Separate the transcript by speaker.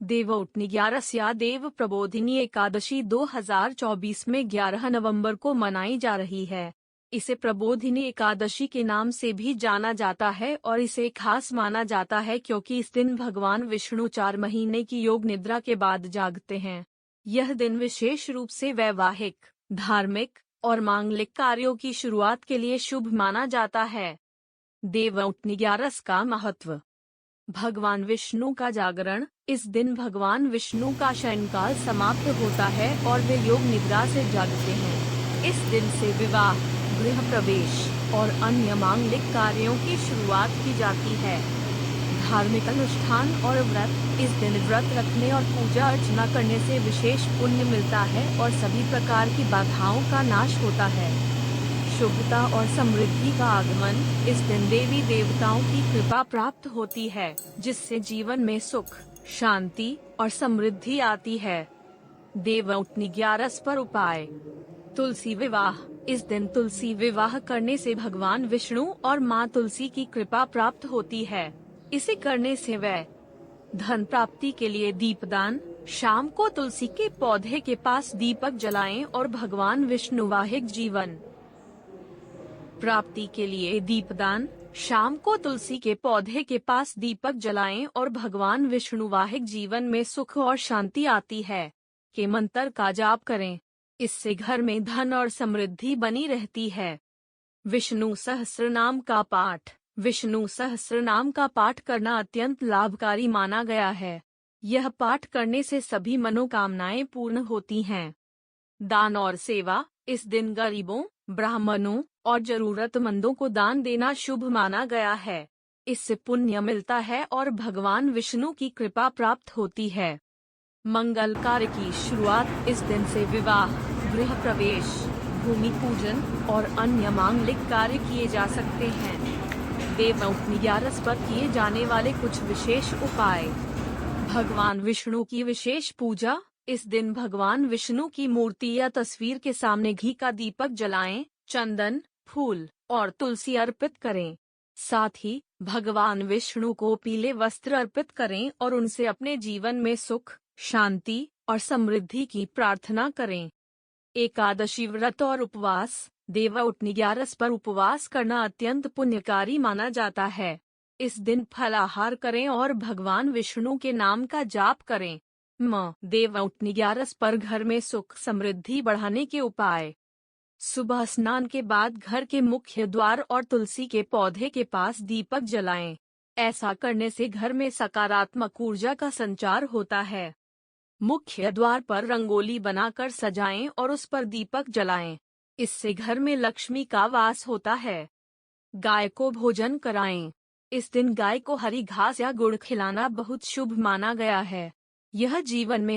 Speaker 1: देवउठनी 11 या देव प्रबोधिनी एकादशी 2024 में 11 नवंबर को मनाई जा रही है। इसे प्रबोधिनी एकादशी के नाम से भी जाना जाता है और इसे खास माना जाता है क्योंकि इस दिन भगवान विष्णु 4 महीने की योग निद्रा के बाद जागते हैं। यह दिन विशेष रूप से वैवाहिक, धार्मिक और मांगलिक कार्यों की शुरुआत के लिए शुभ माना जाता है। देवउठनी 11 का महत्व। भगवान विष्णु का जागरण। इस दिन भगवान विष्णु का शयनकाल समाप्त होता है और वे योग निद्रा से जागते हैं। इस दिन से विवाह, गृह प्रवेश और अन्य मांगलिक कार्यों की शुरुआत की जाती है। धार्मिक अनुष्ठान और व्रत। इस दिन व्रत रखने और पूजा अर्चना करने से विशेष पुण्य मिलता है और सभी प्रकार की बाधाओं का नाश होता है। शुभता और समृद्धि का आगमन। इस दिन देवी देवताओं की कृपा प्राप्त होती है, जिससे जीवन में सुख, शांति और समृद्धि आती है। देवउठनी 11 पर उपाय। तुलसी विवाह। इस दिन तुलसी विवाह करने से भगवान विष्णु और माँ तुलसी की कृपा प्राप्त होती है। इसे करने से वह धन प्राप्ति के लिए दीपदान। शाम को तुलसी के पौधे के पास दीपक जलाएं और भगवान विष्णु वाहिक जीवन प्राप्ति के लिए दीपदान। शाम को तुलसी के पौधे के पास दीपक जलाएं और भगवान विष्णु वाहिक जीवन में सुख और शांति आती है के मंत्र का जाप करें। इससे घर में धन और समृद्धि बनी रहती है। विष्णु सहस्रनाम का पाठ। विष्णु सहस्रनाम का पाठ करना अत्यंत लाभकारी माना गया है। यह पाठ करने से सभी मनोकामनाएं पूर्ण होती हैं। दान और सेवा। इस दिन गरीबों, ब्राह्मणों और जरूरतमंदों को दान देना शुभ माना गया है। इससे पुण्य मिलता है और भगवान विष्णु की कृपा प्राप्त होती है। मंगल कार्य की शुरुआत। इस दिन से विवाह, गृह प्रवेश, भूमि पूजन और अन्य मांगलिक कार्य किए जा सकते हैं। देवउठनी 11 पर किए जाने वाले कुछ विशेष उपाय। भगवान विष्णु की विशेष पूजा। इस दिन भगवान विष्णु की मूर्ति या तस्वीर के सामने घी का दीपक जलाएं, चंदन, फूल और तुलसी अर्पित करें। साथ ही भगवान विष्णु को पीले वस्त्र अर्पित करें और उनसे अपने जीवन में सुख, शांति और समृद्धि की प्रार्थना करें। एकादशी व्रत और उपवास। देवउठनी 11 पर उपवास करना अत्यंत पुण्यकारी माना जाता है। इस दिन फलाहार करें और भगवान विष्णु के नाम का जाप करें। देवउठनी 11 पर घर में सुख समृद्धि बढ़ाने के उपाय। सुबह स्नान के बाद घर के मुख्य द्वार और तुलसी के पौधे के पास दीपक जलाएं। ऐसा करने से घर में सकारात्मक ऊर्जा का संचार होता है। मुख्य द्वार पर रंगोली बनाकर सजाएं और उस पर दीपक जलाएं। इससे घर में लक्ष्मी का वास होता है। गाय को भोजन कराएं। इस दिन गाय को हरी घास या गुड़ खिलाना बहुत शुभ माना गया है। यह जीवन में